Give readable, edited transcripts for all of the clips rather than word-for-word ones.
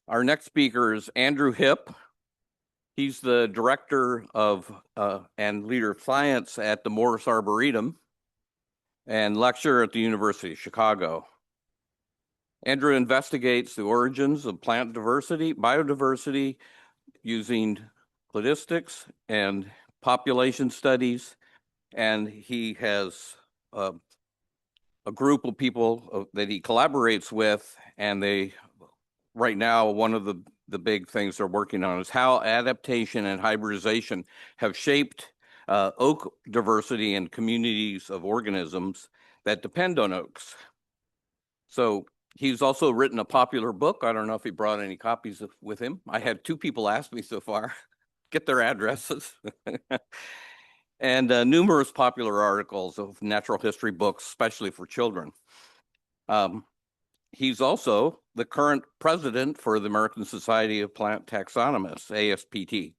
Our next speaker is Andrew Hipp. He's the director of and leader of science at the Morton Arboretum and lecturer at the University of Chicago. Andrew investigates the origins of plant diversity, biodiversity, using cladistics and population studies, and he has a group of people that he collaborates with, and right now, one of the big things they're working on is how adaptation and hybridization have shaped oak diversity and communities of organisms that depend on oaks. So he's also written a popular book. I don't know if he brought any copies with him. I had 2 people ask me so far, get their addresses. And numerous popular articles of natural history books, especially for children. He's also the current president for the American Society of Plant Taxonomists, ASPT,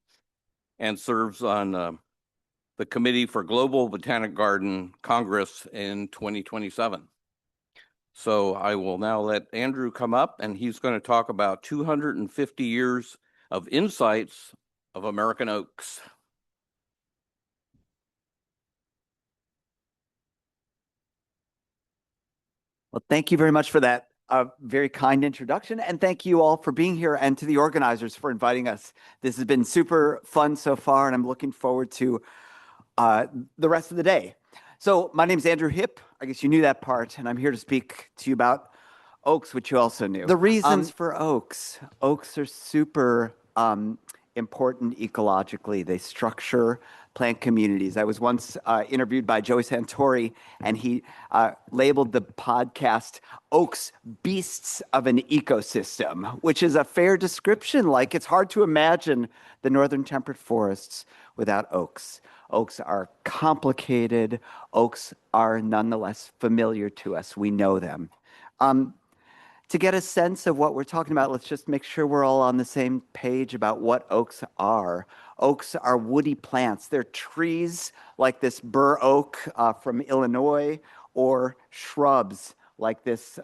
and serves on the Committee for Global Botanic Garden Congress in 2027. So I will now let Andrew come up, and he's going to talk about 250 years of insights of American oaks. Well, thank you very much for that very kind introduction, and thank you all for being here and to the organizers for inviting us. This has been super fun so far, and I'm looking forward to the rest of the day. So my name is Andrew Hipp. I guess you knew that part, and I'm here to speak to you about oaks, which you also knew. The reasons for oaks. Oaks are super important ecologically. They structure plant communities. I was once interviewed by Joey Santori, and he labeled the podcast Oaks Beasts of an Ecosystem, which is a fair description. Like, it's hard to imagine the northern temperate forests without oaks. Oaks are complicated. Oaks are nonetheless familiar to us. We know them. To get a sense of what we're talking about, let's just make sure we're all on the same page about what oaks are. Oaks are woody plants. They're trees like this bur oak from Illinois, or shrubs like this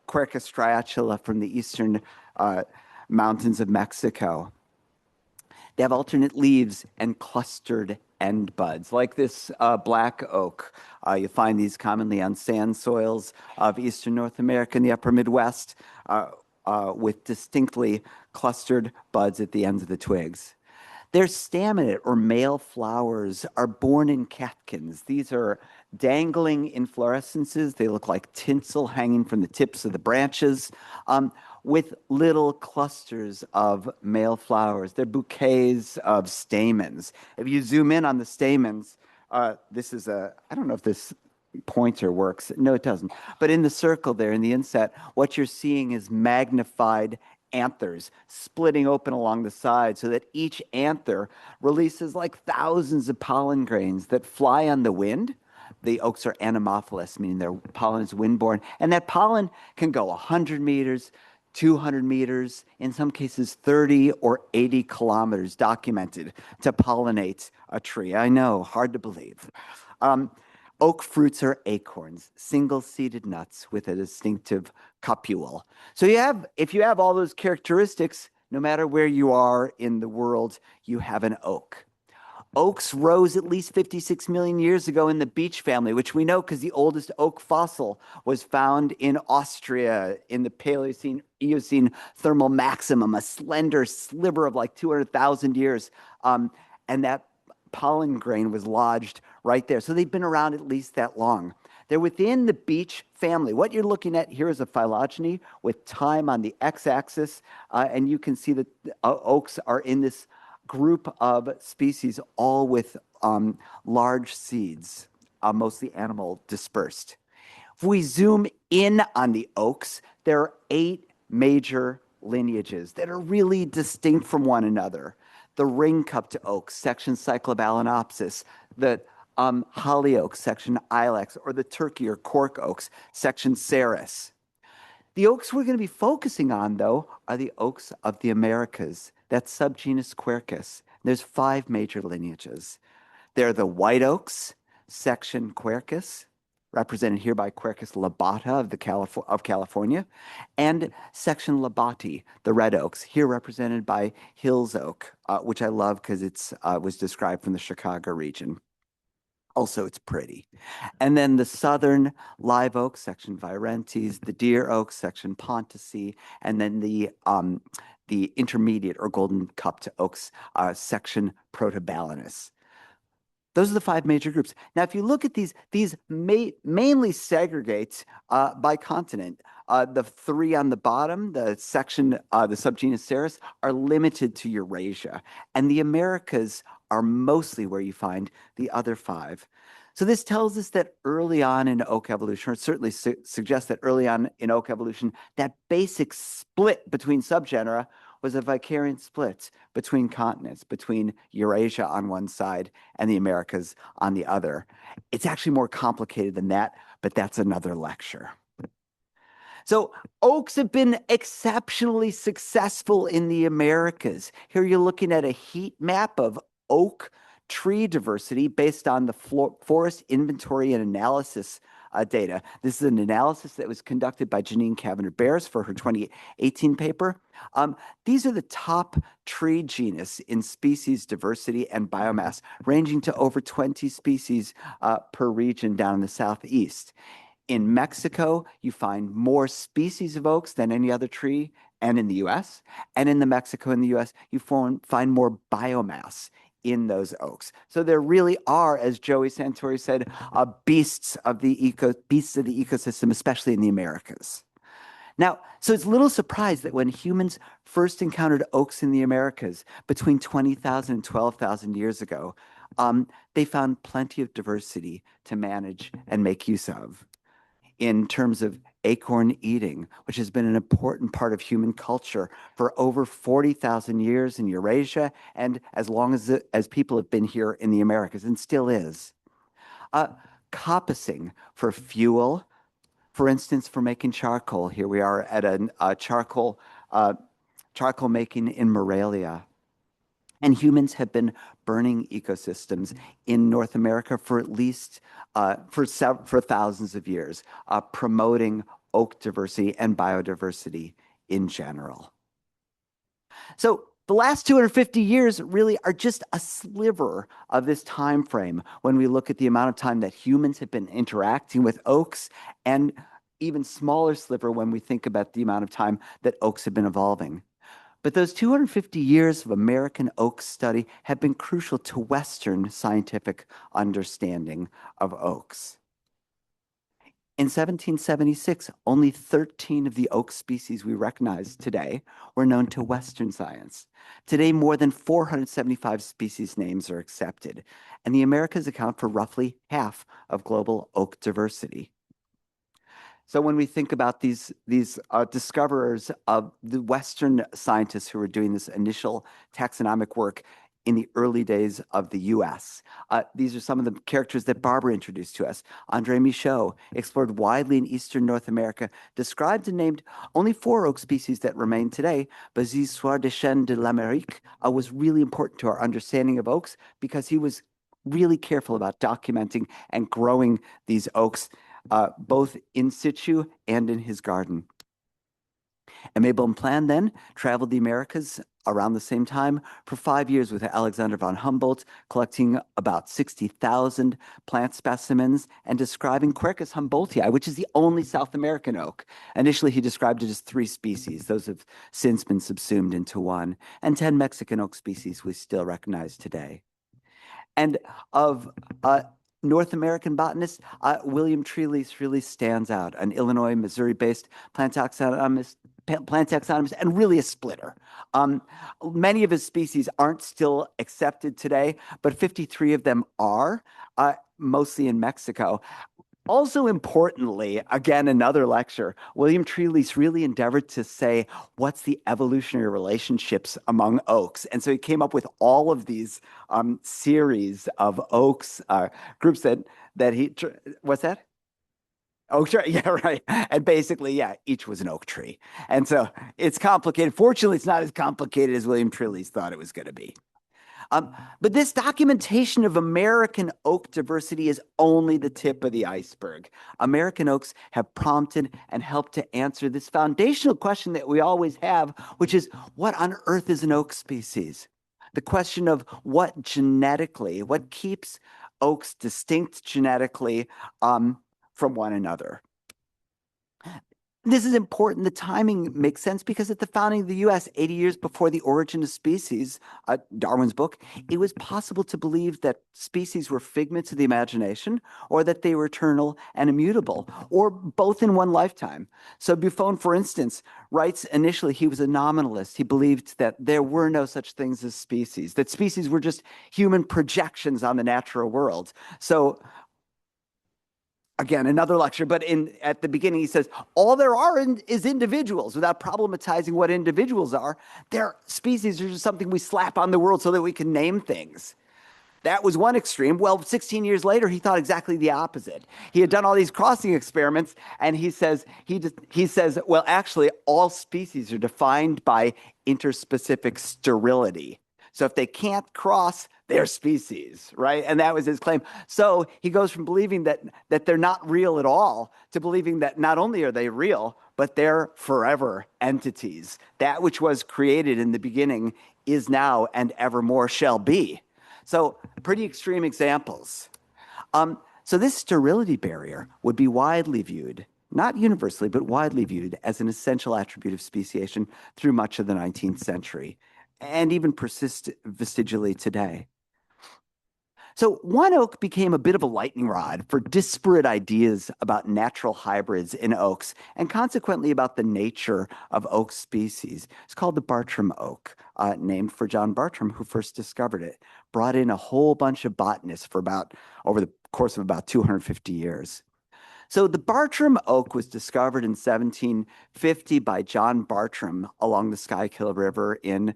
Quercus striatula from the eastern mountains of Mexico. They have alternate leaves and clustered end buds, like this black oak. You find these commonly on sand soils of eastern North America and the upper Midwest, with distinctly clustered buds at the ends of the twigs. Their staminate, or male flowers, are borne in catkins. These are dangling inflorescences. They look like tinsel hanging from the tips of the branches, with little clusters of male flowers. They're bouquets of stamens. If you zoom in on the stamens, this is I don't know if this pointer works. No, it doesn't. But in the circle there, in the inset, what you're seeing is magnified anthers splitting open along the side, so that each anther releases like thousands of pollen grains that fly on the wind. The oaks are anemophilous, meaning their pollen is windborne. And that pollen can go 100 meters, 200 meters, in some cases 30 or 80 kilometers documented to pollinate a tree. I know, hard to believe. Oak fruits are acorns, single-seeded nuts with a distinctive cupule. So if you have all those characteristics, no matter where you are in the world, you have an oak. Oaks rose at least 56 million years ago in the beech family, which we know because the oldest oak fossil was found in Austria in the Paleocene-Eocene thermal maximum, a slender sliver of like 200,000 years. And that pollen grain was lodged right there. So they've been around at least that long. They're within the beech family. What you're looking at here is a phylogeny with time on the x-axis, and you can see that oaks are in this group of species, all with large seeds, mostly animal dispersed. If we zoom in on the oaks, there are 8 major lineages that are really distinct from one another. The ring-cupped oaks, section Cyclobalanopsis, the holly oaks, section Ilex, or the turkey or cork oaks, section Ceres. The oaks we're going to be focusing on, though, are the oaks of the Americas. That's subgenus Quercus. There's 5 major lineages. They're the white oaks, section Quercus, represented here by Quercus lobata of California, and section labati, the red oaks, here represented by Hills oak, which I love because it's was described from the Chicago region. Also, it's pretty. And then the southern live oak, section Virentes, the deer oak, section Pontaceae, and then the intermediate or golden cupped oaks, section Protobalanus. Those are the five major groups. Now, if you look at these mainly segregate by continent. The three on the bottom, the section, the subgenus Ceres, are limited to Eurasia, and the Americas are mostly where you find the other five. So this tells us that early on in oak evolution, or certainly suggests that early on in oak evolution, that basic split between subgenera was a vicariant split between continents, between Eurasia on one side and the Americas on the other. It's actually more complicated than that, but that's another lecture. So oaks have been exceptionally successful in the Americas. Here you're looking at a heat map of oak tree diversity based on the forest inventory and analysis data. This is an analysis that was conducted by Janine Cavender-Bears for her 2018 paper. These are the top tree genus in species diversity and biomass, ranging to over 20 species per region down in the southeast. In Mexico, you find more species of oaks than any other tree, and in the US. And in Mexico and the US, you find more biomass in those oaks. So there really are, as Joey Santori said, beasts of the ecosystem, especially in the Americas. Now, so it's little surprise that when humans first encountered oaks in the Americas between 20,000 and 12,000 years ago, they found plenty of diversity to manage and make use of. In terms of acorn eating, which has been an important part of human culture for over 40,000 years in Eurasia and as long as people have been here in the Americas, and still is. Coppicing for fuel, for instance, for making charcoal. Here we are at a charcoal making in Morelia. And humans have been burning ecosystems in North America for at least for thousands of years, promoting oak diversity and biodiversity in general. So the last 250 years really are just a sliver of this time frame when we look at the amount of time that humans have been interacting with oaks, and even smaller sliver when we think about the amount of time that oaks have been evolving. But those 250 years of American oak study have been crucial to Western scientific understanding of oaks. In 1776, only 13 of the oak species we recognize today were known to Western science. Today, more than 475 species names are accepted, and the Americas account for roughly half of global oak diversity. So when we think about these discoverers of the Western scientists who were doing this initial taxonomic work in the early days of the US, these are some of the characters that Barbara introduced to us. André Michaud explored widely in Eastern North America, described and named only 4 oak species that remain today. Bazille de Chêne de l'Amérique was really important to our understanding of oaks because he was really careful about documenting and growing these oaks both in situ and in his garden. Aimé Bonpland then traveled the Americas around the same time for 5 years with Alexander von Humboldt, collecting about 60,000 plant specimens and describing Quercus humboldtii, which is the only South American oak. Initially, he described it as 3 species. Those have since been subsumed into 1, and 10 Mexican oak species we still recognize today. And of North American botanist, William Trelease really stands out, an Illinois, Missouri-based plant taxonomist, and really a splitter. Many of his species aren't still accepted today, but 53 of them are, mostly in Mexico. Also importantly, again, another lecture, William Trelease really endeavored to say, what's the evolutionary relationships among oaks? And so he came up with all of these series of oaks, groups that he, what's that? Oak tree, yeah, right. And basically, yeah, each was an oak tree. And so it's complicated. Fortunately, it's not as complicated as William Trelease thought it was going to be. But this documentation of American oak diversity is only the tip of the iceberg. American oaks have prompted and helped to answer this foundational question that we always have, which is, what on earth is an oak species? The question of what keeps oaks distinct genetically from one another. This is important. The timing makes sense because at the founding of the US, 80 years before The Origin of Species, Darwin's book, it was possible to believe that species were figments of the imagination, or that they were eternal and immutable, or both in one lifetime. So Buffon, for instance, writes initially he was a nominalist. He believed that there were no such things as species, that species were just human projections on the natural world. So again, another lecture, but at the beginning he says, all there are is individuals, without problematizing what individuals are. Their species are just something we slap on the world so that we can name things. That was one extreme. Well, 16 years later, he thought exactly the opposite. He had done all these crossing experiments, and he says, well, actually, all species are defined by interspecific sterility. So if they can't cross, they're species, right? And that was his claim. So he goes from believing that they're not real at all to believing that not only are they real, but they're forever entities. That which was created in the beginning is now and evermore shall be. So pretty extreme examples. So this sterility barrier would be widely viewed, not universally, but widely viewed as an essential attribute of speciation through much of the 19th century, and even persists vestigially today. So one oak became a bit of a lightning rod for disparate ideas about natural hybrids in oaks, and consequently about the nature of oak species. It's called the Bartram oak, named for John Bartram, who first discovered it. Brought in a whole bunch of botanists over the course of about 250 years. So the Bartram oak was discovered in 1750 by John Bartram along the Schuylkill River in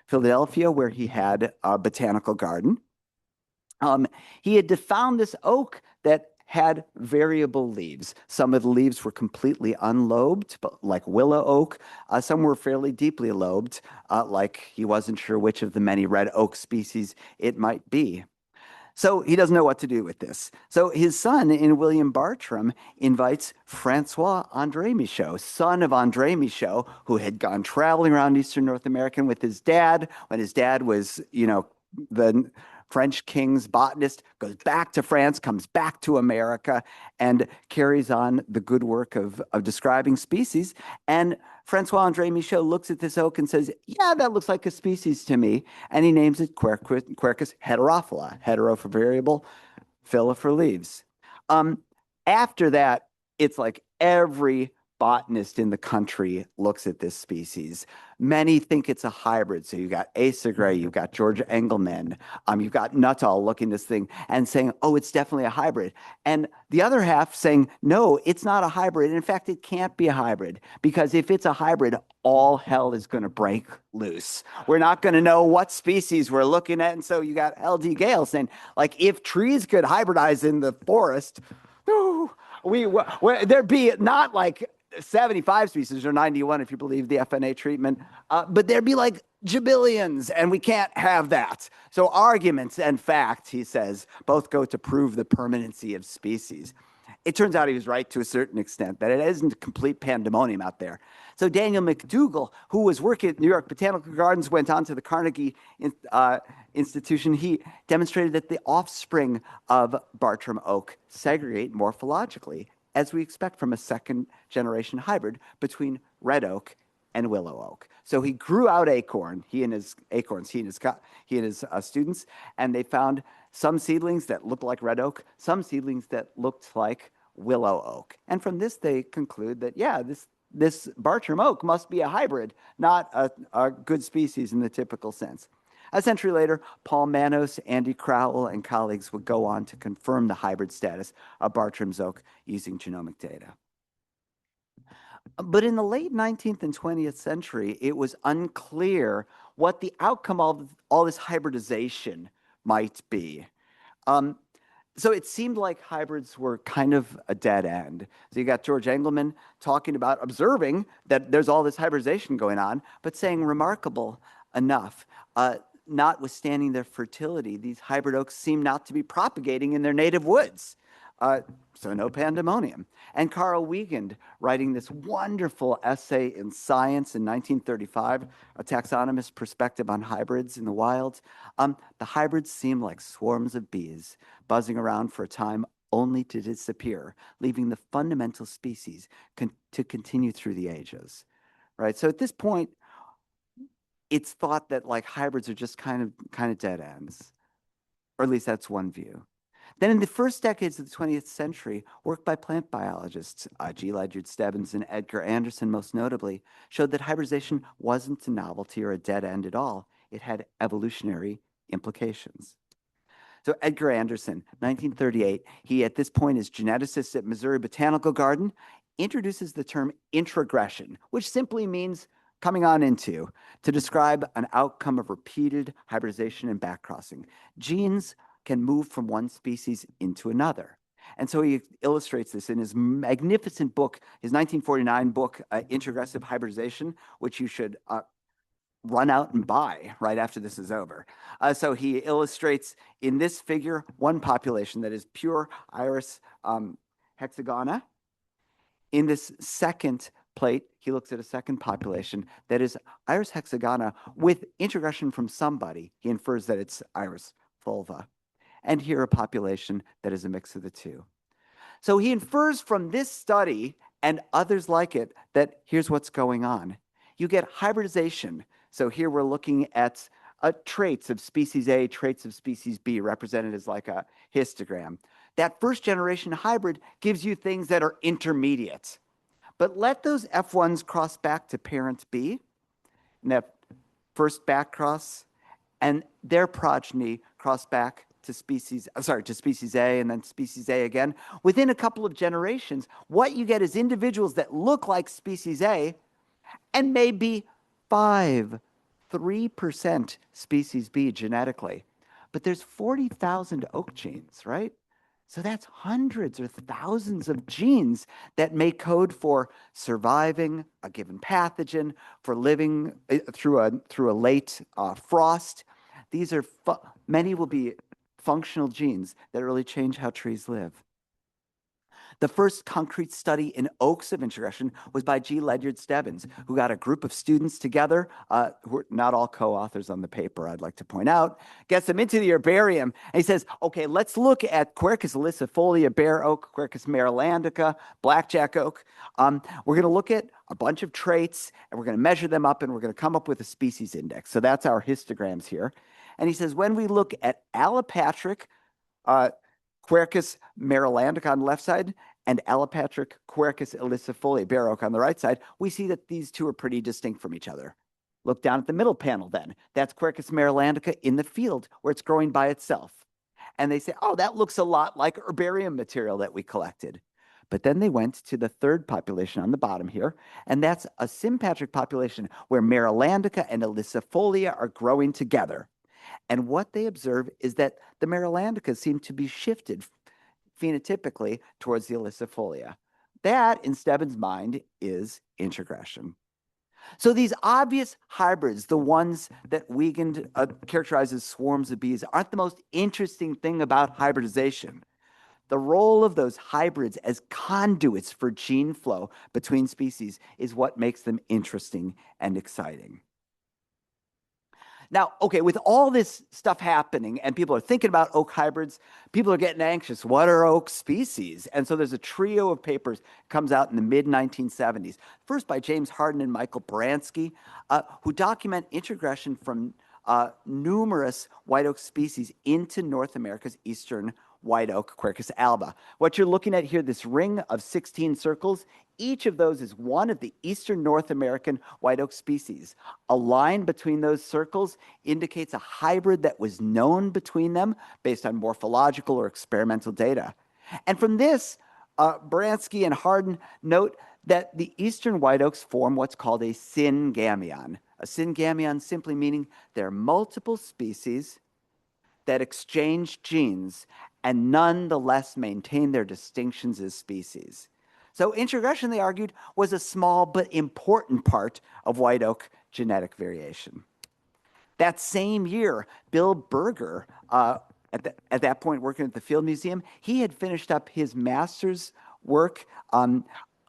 Philadelphia, where he had a botanical garden. He had found this oak that had variable leaves. Some of the leaves were completely unlobed, but like willow oak. Some were fairly deeply lobed, like he wasn't sure which of the many red oak species it might be. So he doesn't know what to do with this. So his son, William Bartram, invites Francois-André Michaux, son of André Michaux, who had gone traveling around Eastern North America with his dad when his dad was, the French king's botanist, goes back to France, comes back to America, and carries on the good work of describing species. And Francois-André Michaux looks at this oak and says, yeah, that looks like a species to me. And he names it Quercus heterophylla, hetero for variable, phylla for leaves. After that, it's like every botanist in the country looks at this species. Many think it's a hybrid. So you've got Asa Gray, you've got George Engelmann, you've got Nuttall looking at this thing and saying, oh, it's definitely a hybrid. And the other half saying, no, it's not a hybrid. In fact, it can't be a hybrid, because if it's a hybrid, all hell is going to break loose. We're not going to know what species we're looking at. And so you got L.D. Gale saying, like, if trees could hybridize in the forest, there'd be not like 75 species or 91 if you believe the FNA treatment, but there'd be like jabillions, and we can't have that. So arguments and fact, he says, both go to prove the permanency of species. It turns out he was right to a certain extent, that it isn't complete pandemonium out there. So Daniel McDougall, who was working at New York Botanical Gardens, went on to the Carnegie Institution. He demonstrated that the offspring of Bartram oak segregate morphologically, as we expect from a second generation hybrid between red oak and willow oak. So he grew out he and his students, and they found some seedlings that looked like red oak, some seedlings that looked like willow oak. And from this, they conclude that, yeah, this Bartram oak must be a hybrid, not a good species in the typical sense. A century later, Paul Manos, Andy Crowell, and colleagues would go on to confirm the hybrid status of Bartram's oak using genomic data. But in the late 19th and 20th century, it was unclear what the outcome of all this hybridization might be. So it seemed like hybrids were kind of a dead end. So you got George Engelmann talking about observing that there's all this hybridization going on, but saying remarkable enough. notwithstanding their fertility, these hybrid oaks seem not to be propagating in their native woods. So no pandemonium. And Carl Wiegand, writing this wonderful essay in Science in 1935, a taxonomist perspective on hybrids in the wild, the hybrids seem like swarms of bees buzzing around for a time only to disappear, leaving the fundamental species to continue through the ages, right? So at this point, it's thought that like hybrids are just kind of dead ends, or at least that's one view. Then in the first decades of the 20th century, work by plant biologists, G. Ledyard Stebbins and Edgar Anderson most notably, showed that hybridization wasn't a novelty or a dead end at all. It had evolutionary implications. So Edgar Anderson, 1938, he at this point is geneticist at Missouri Botanical Garden, introduces the term introgression, which simply means coming on into, to describe an outcome of repeated hybridization and backcrossing. Genes can move from one species into another. And so he illustrates this in his magnificent book, his 1949 book, Introgressive Hybridization, which you should run out and buy right after this is over. So he illustrates in this figure one population that is pure Iris hexagona. In this second plate, he looks at a second population that is Iris hexagona with introgression from somebody. He infers that it's Iris fulva. And here a population that is a mix of the two. So he infers from this study and others like it that here's what's going on. You get hybridization. So here we're looking at traits of species A, traits of species B, represented as like a histogram. That first generation hybrid gives you things that are intermediate. But let those F1s cross back to parent B, and that first back cross, and their progeny cross back to species A and then species A again. Within a couple of generations, what you get is individuals that look like species A and maybe 3% species B genetically. But there's 40,000 oak genes, right? So that's hundreds or thousands of genes that may code for surviving a given pathogen, for living through a late frost. These are many will be functional genes that really change how trees live. The first concrete study in oaks of introgression was by G. Ledyard Stebbins, who got a group of students together, who are not all co-authors on the paper, I'd like to point out, gets them into the herbarium, and he says, okay, let's look at Quercus ilicifolia, bare oak, Quercus marylandica, blackjack oak. We're going to look at a bunch of traits, and we're going to measure them up, and we're going to come up with a species index. So that's our histograms here. And he says, when we look at allopatric Quercus marylandica on the left side and allopatric Quercus ilicifolia, bare oak on the right side, we see that these two are pretty distinct from each other. Look down at the middle panel then. That's Quercus marylandica in the field where it's growing by itself. And they say, oh, that looks a lot like herbarium material that we collected. But then they went to the third population on the bottom here, and that's a sympatric population where marylandica and ilicifolia are growing together. And what they observe is that the marylandica seem to be shifted phenotypically towards the ilicifolia. That, in Stebbins' mind, is introgression. So these obvious hybrids, the ones that Wiegand characterizes as swarms of bees, aren't the most interesting thing about hybridization. The role of those hybrids as conduits for gene flow between species is what makes them interesting and exciting. Now, okay, with all this stuff happening and people are thinking about oak hybrids, people are getting anxious. What are oak species? And so there's a trio of papers comes out in the mid-1970s. First by James Harden and Michael Bransky, who document introgression from numerous white oak species into North America's eastern white oak, Quercus alba. What you're looking at here, this ring of 16 circles, each of those is one of the eastern North American white oak species. A line between those circles indicates a hybrid that was known between them based on morphological or experimental data. And from this, Bransky and Harden note that the eastern white oaks form what's called a syngamion. A syngamion simply meaning there are multiple species that exchange genes and nonetheless maintain their distinctions as species. So introgression, they argued, was a small but important part of white oak genetic variation. That same year, Bill Berger, at that point working at the Field Museum, he had finished up his master's work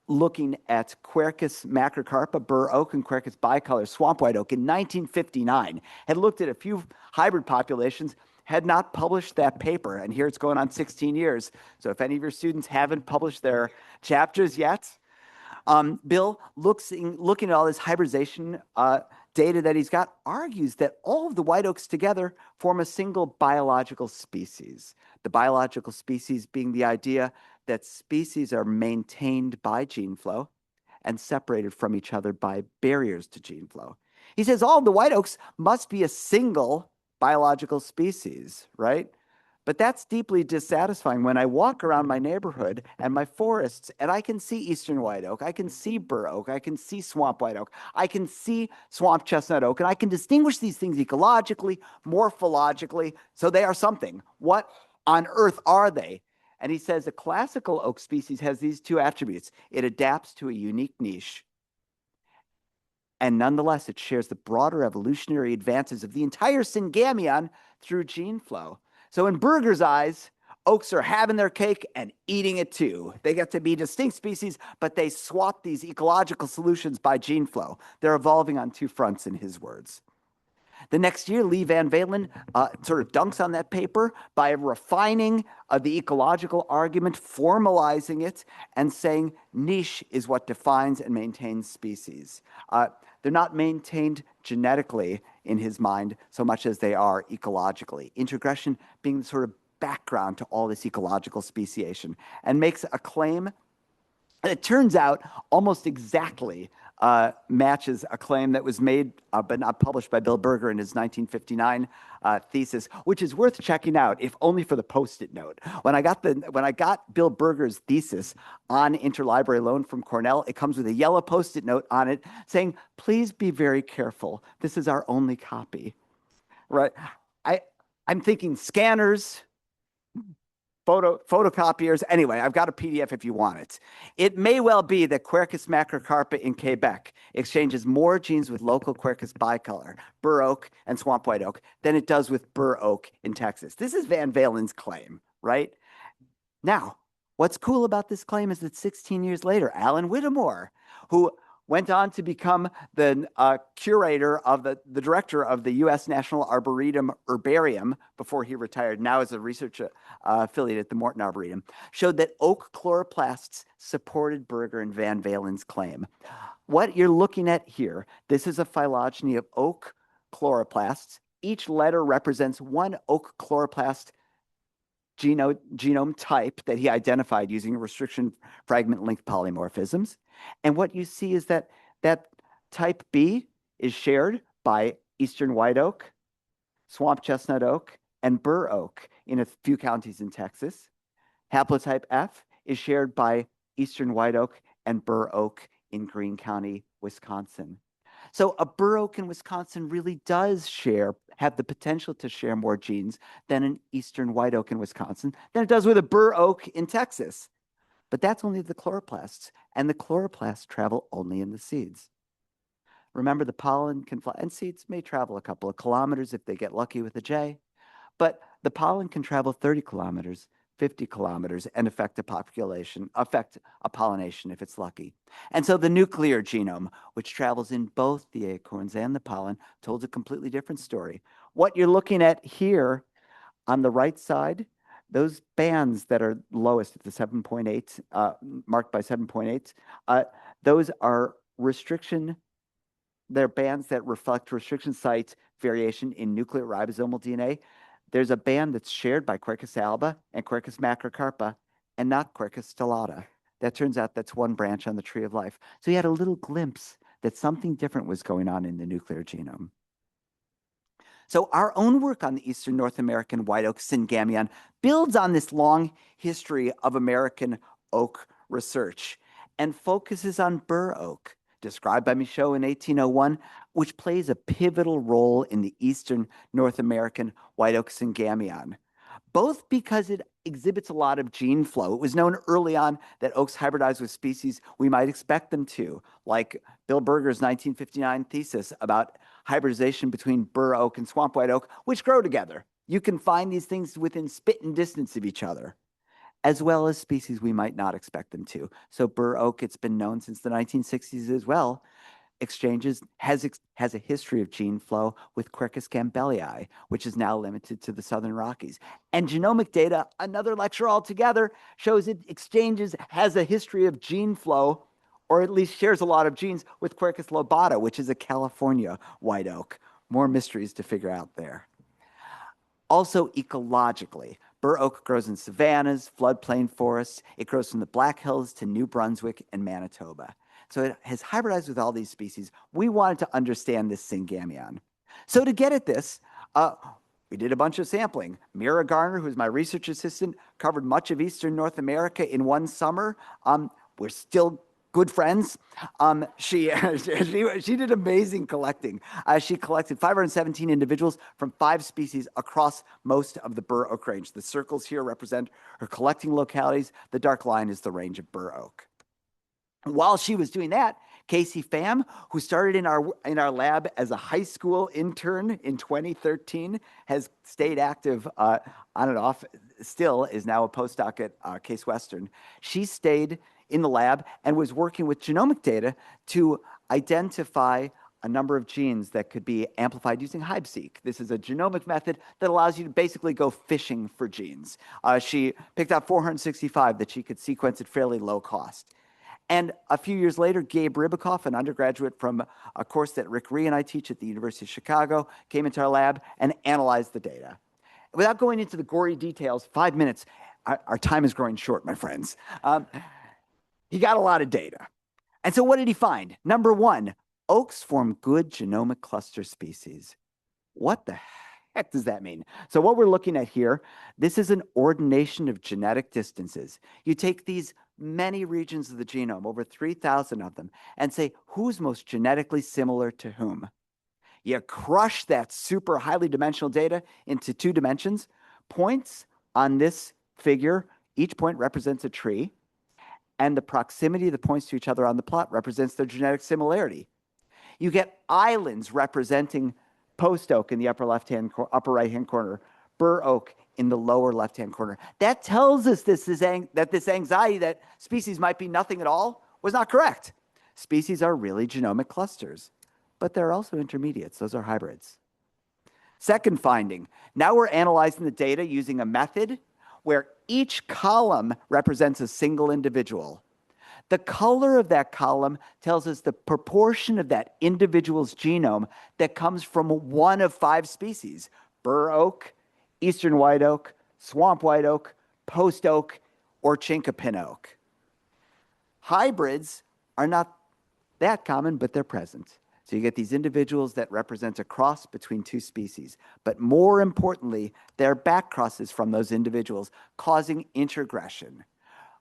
looking at Quercus macrocarpa, bur oak, and Quercus bicolor, swamp white oak in 1959, had looked at a few hybrid populations, had not published that paper, and here it's going on 16 years. So if any of your students haven't published their chapters yet, Bill, looking at all this hybridization data that he's got, argues that all of the white oaks together form a single biological species. The biological species being the idea that species are maintained by gene flow and separated from each other by barriers to gene flow. He says all of the white oaks must be a single biological species, right? But that's deeply dissatisfying when I walk around my neighborhood and my forests and I can see eastern white oak, I can see bur oak, I can see swamp white oak, I can see swamp chestnut oak, and I can distinguish these things ecologically, morphologically, so they are something. What on earth are they? And he says the classical oak species has these two attributes. It adapts to a unique niche, and nonetheless, it shares the broader evolutionary advances of the entire syngamion through gene flow. So in Berger's eyes, oaks are having their cake and eating it too. They get to be distinct species, but they swap these ecological solutions by gene flow. They're evolving on two fronts, in his words. The next year, Lee Van Valen sort of dunks on that paper by refining the ecological argument, formalizing it, and saying niche is what defines and maintains species. They're not maintained genetically in his mind so much as they are ecologically. Introgression being the sort of background to all this ecological speciation, and makes a claim that it turns out almost exactly matches a claim that was made but not published by Bill Berger in his 1959 thesis, which is worth checking out, if only for the post-it note. When I got Bill Berger's thesis on interlibrary loan from Cornell, it comes with a yellow post-it note on it saying, "Please be very careful. This is our only copy." Right? I'm thinking scanners, photocopiers. Anyway, I've got a PDF if you want it. It may well be that Quercus macrocarpa in Quebec exchanges more genes with local Quercus bicolor, bur oak, and swamp white oak than it does with bur oak in Texas. This is Van Valen's claim, right? Now, what's cool about this claim is that 16 years later, Alan Whittemore, who went on to become the curator of the director of the U.S. National Arboretum Herbarium before he retired, now as a research affiliate at the Morton Arboretum, showed that oak chloroplasts supported Berger and Van Valen's claim. What you're looking at here, this is a phylogeny of oak chloroplasts. Each letter represents one oak chloroplast genome type that he identified using restriction fragment length polymorphisms. And what you see is that type B is shared by eastern white oak, swamp chestnut oak, and bur oak in a few counties in Texas. Haplotype F is shared by eastern white oak and bur oak in Greene County, Wisconsin. So a bur oak in Wisconsin really does have the potential to share more genes than an eastern white oak in Wisconsin than it does with a bur oak in Texas. But that's only the chloroplasts, and the chloroplasts travel only in the seeds. Remember, the pollen can fly, and seeds may travel a couple of kilometers if they get lucky with a J, but the pollen can travel 30 kilometers, 50 kilometers, and affect a pollination if it's lucky. And so the nuclear genome, which travels in both the acorns and the pollen, told a completely different story. What you're looking at here on the right side, those bands that are lowest at the 7.8, marked by 7.8, those are they're bands that reflect restriction site variation in nuclear ribosomal DNA. There's a band that's shared by Quercus alba and Quercus macrocarpa and not Quercus stellata. That turns out that's one branch on the tree of life. So you had a little glimpse that something different was going on in the nuclear genome. So our own work on the Eastern North American white oak syngamion builds on this long history of American oak research and focuses on bur oak, described by Michaud in 1801, which plays a pivotal role in the Eastern North American white oak syngamion, both because it exhibits a lot of gene flow. It was known early on that oaks hybridize with species we might expect them to, like Bill Berger's 1959 thesis about hybridization between bur oak and swamp white oak, which grow together. You can find these things within spitting distance of each other, as well as species we might not expect them to. So bur oak, it's been known since the 1960s as well, has a history of gene flow with Quercus campbellii, which is now limited to the Southern Rockies. And genomic data, another lecture altogether, shows it has a history of gene flow, or at least shares a lot of genes with Quercus lobata, which is a California white oak. More mysteries to figure out there. Also ecologically, bur oak grows in savannas, floodplain forests. It grows from the Black Hills to New Brunswick and Manitoba. So it has hybridized with all these species. We wanted to understand this syngamion. So to get at this, we did a bunch of sampling. Mira Garner, who's my research assistant, covered much of Eastern North America in one summer. We're still good friends. She did amazing collecting. She collected 517 individuals from 5 species across most of the bur oak range. The circles here represent her collecting localities. The dark line is the range of bur oak. While she was doing that, Casey Pham, who started in our lab as a high school intern in 2013, has stayed active on and off, still is now a postdoc at Case Western. She stayed in the lab and was working with genomic data to identify a number of genes that could be amplified using hybridization. This is a genomic method that allows you to basically go fishing for genes. She picked out 465 that she could sequence at fairly low cost. And a few years later, Gabe Ribicoff, an undergraduate from a course that Rick Ree and I teach at the University of Chicago, came into our lab and analyzed the data. Without going into the gory details, 5 minutes, our time is growing short, my friends. He got a lot of data. And so what did he find? Number 1, oaks form good genomic cluster species. What the heck does that mean? So what we're looking at here, this is an ordination of genetic distances. You take these many regions of the genome, over 3,000 of them, and say, who's most genetically similar to whom? You crush that super highly dimensional data into 2 dimensions. Points on this figure, each point represents a tree, and the proximity of the points to each other on the plot represents their genetic similarity. You get islands representing post oak in the upper right-hand corner, bur oak in the lower left-hand corner. That tells us that this anxiety that species might be nothing at all was not correct. Species are really genomic clusters, but they're also intermediates. Those are hybrids. Second finding, now we're analyzing the data using a method where each column represents a single individual. The color of that column tells us the proportion of that individual's genome that comes from one of 5 species: bur oak, eastern white oak, swamp white oak, post oak, or chinkapin oak. Hybrids are not that common, but they're present. So you get these individuals that represent a cross between 2 species. But more importantly, they're back crosses from those individuals, causing introgression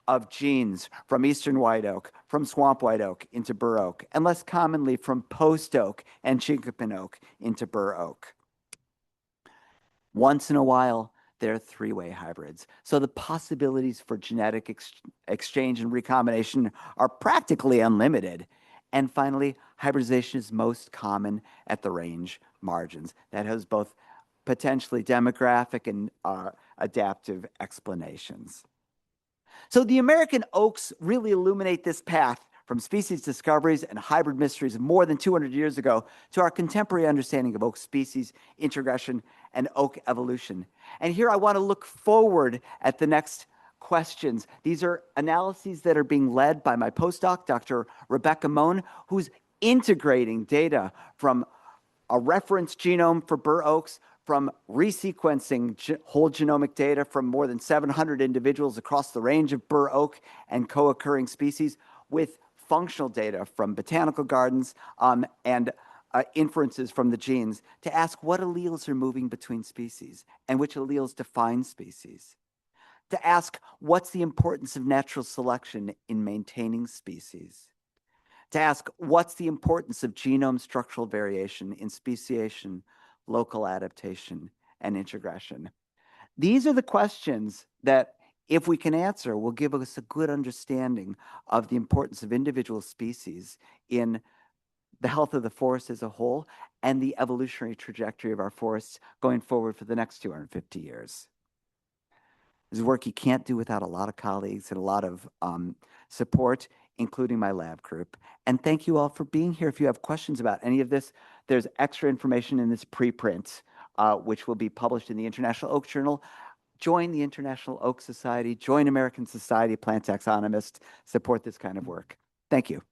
of genes from eastern white oak, from swamp white oak into bur oak, and less commonly from post oak and chinkapin oak into bur oak. Once in a while, they're 3-way hybrids. So the possibilities for genetic exchange and recombination are practically unlimited. And finally, hybridization is most common at the range margins. That has both potentially demographic and adaptive explanations. So the American oaks really illuminate this path from species discoveries and hybrid mysteries more than 200 years ago to our contemporary understanding of oak species, introgression, and oak evolution. And here I want to look forward at the next questions. These are analyses that are being led by my postdoc, Dr. Rebecca Mohn, who's integrating data from a reference genome for bur oaks, from resequencing whole genomic data from more than 700 individuals across the range of bur oak and co-occurring species, with functional data from botanical gardens and inferences from the genes to ask what alleles are moving between species and which alleles define species. To ask what's the importance of natural selection in maintaining species. To ask what's the importance of genome structural variation in speciation, local adaptation, and introgression. These are the questions that, if we can answer, will give us a good understanding of the importance of individual species in the health of the forest as a whole and the evolutionary trajectory of our forests going forward for the next 250 years. This is work you can't do without a lot of colleagues and a lot of support, including my lab group. And thank you all for being here. If you have questions about any of this, there's extra information in this preprint, which will be published in the International Oak Journal. Join the International Oak Society, join American Society of Plant Taxonomists, support this kind of work. Thank you.